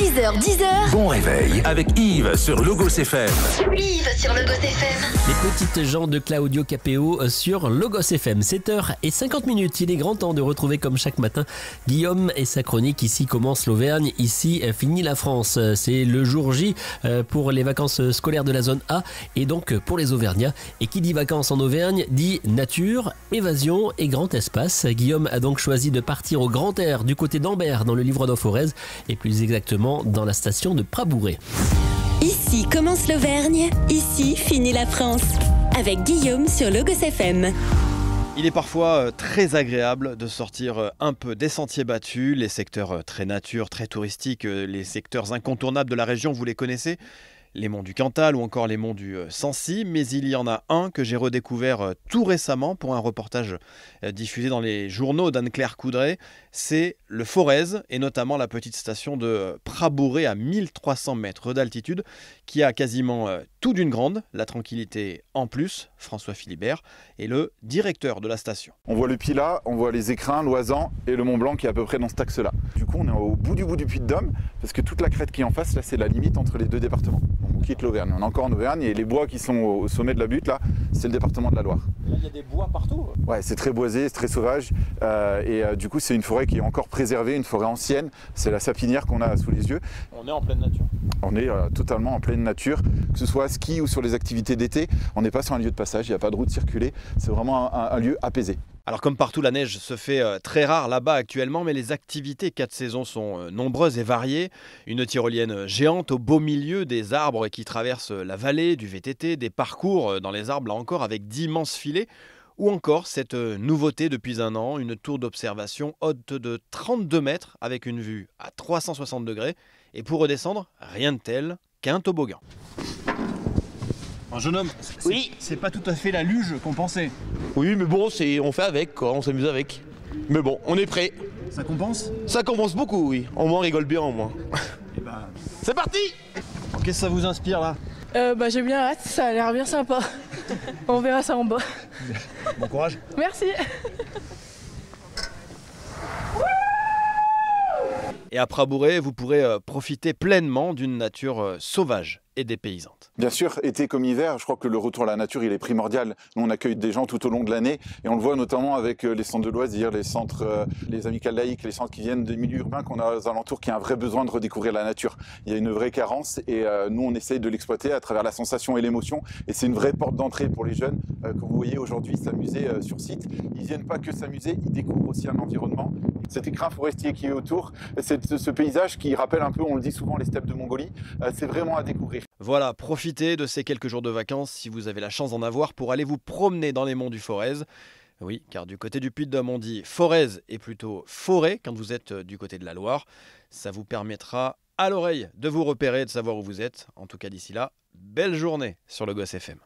6h-10h. Bon réveil avec Yves sur Logos FM. Yves sur Logos FM. Les petites gens de Claudio Capéo sur Logos FM. 7h50. Il est grand temps de retrouver comme chaque matin Guillaume et sa chronique. Ici commence l'Auvergne, ici finit la France. C'est le jour J pour les vacances scolaires de la zone A et donc pour les Auvergnats. Et qui dit vacances en Auvergne dit nature, évasion et grand espace. Guillaume a donc choisi de partir au grand air du côté d'Ambert dans le Livre-d'Eau-Forez et plus exactement dans la station de Prabouré. Ici commence l'Auvergne, ici finit la France. Avec Guillaume sur Logos FM. Il est parfois très agréable de sortir un peu des sentiers battus, les secteurs très nature, très touristiques, les secteurs incontournables de la région, vous les connaissez, les monts du Cantal ou encore les monts du Sancy, mais il y en a un que j'ai redécouvert tout récemment pour un reportage diffusé dans les journaux d'Anne-Claire Coudray, c'est le Forez et notamment la petite station de Prabouré à 1300 mètres d'altitude qui a quasiment tout d'une grande, la tranquillité en plus. François Philibert est le directeur de la station. On voit le Pilat, on voit les Écrins, l'Oisan et le Mont Blanc qui est à peu près dans cet axe-là. Du coup, on est au bout du Puy-de-Dôme parce que toute la crête qui est en face, là, c'est la limite entre les deux départements. Donc on quitte l'Auvergne, on est encore en Auvergne et les bois qui sont au sommet de la butte, là, c'est le département de la Loire. Là, il y a des bois partout. Ouais, c'est très boisé, c'est très sauvage du coup, c'est une forêt qui est encore préservée, une forêt ancienne. C'est la sapinière qu'on a sous les yeux. On est en pleine nature. On est totalement en pleine nature, que ce soit à ski ou sur les activités d'été. On n'est pas sur un lieu de passage, il n'y a pas de route circulée. C'est vraiment un lieu apaisé. Alors comme partout, la neige se fait très rare là-bas actuellement, mais les activités 4 saisons sont nombreuses et variées. Une tyrolienne géante au beau milieu des arbres qui traversent la vallée, du VTT, des parcours dans les arbres là encore avec d'immenses filets. Ou encore cette nouveauté depuis un an, une tour d'observation haute de 32 mètres avec une vue à 360 degrés. Et pour redescendre, rien de tel qu'un toboggan. Un jeune homme, Oui. c'est pas tout à fait la luge qu'on pensait. Oui, mais bon, on fait avec, quoi, on s'amuse avec. Mais bon, on est prêt. Ça compense? Ça commence beaucoup, oui. Au moins, on rigole bien, au moins. Eh ben, C'est parti! qu'est-ce que ça vous inspire là? J'ai bien hâte, ça a l'air bien sympa. On verra ça en bas. Bon courage. Merci. Et à Prabouré, vous pourrez profiter pleinement d'une nature sauvage et dépaysante. Bien sûr, été comme hiver, je crois que le retour à la nature, il est primordial. Nous, on accueille des gens tout au long de l'année et on le voit notamment avec les centres de loisirs, les centres, les amicales laïques, les centres qui viennent des milieux urbains qu'on a aux alentours, qui a un vrai besoin de redécouvrir la nature. Il y a une vraie carence et nous, on essaye de l'exploiter à travers la sensation et l'émotion et c'est une vraie porte d'entrée pour les jeunes que vous voyez aujourd'hui s'amuser sur site. Ils viennent pas que s'amuser, ils découvrent aussi un environnement. Cet écrin forestier qui est autour, ce paysage qui rappelle un peu, on le dit souvent, les steppes de Mongolie, c'est vraiment à découvrir. Voilà, profitez de ces quelques jours de vacances si vous avez la chance d'en avoir pour aller vous promener dans les monts du Forez. Oui, car du côté du Puy-de-Dôme, on dit Forez et plutôt forêt quand vous êtes du côté de la Loire. Ça vous permettra à l'oreille de vous repérer et de savoir où vous êtes. En tout cas d'ici là, belle journée sur Logos FM.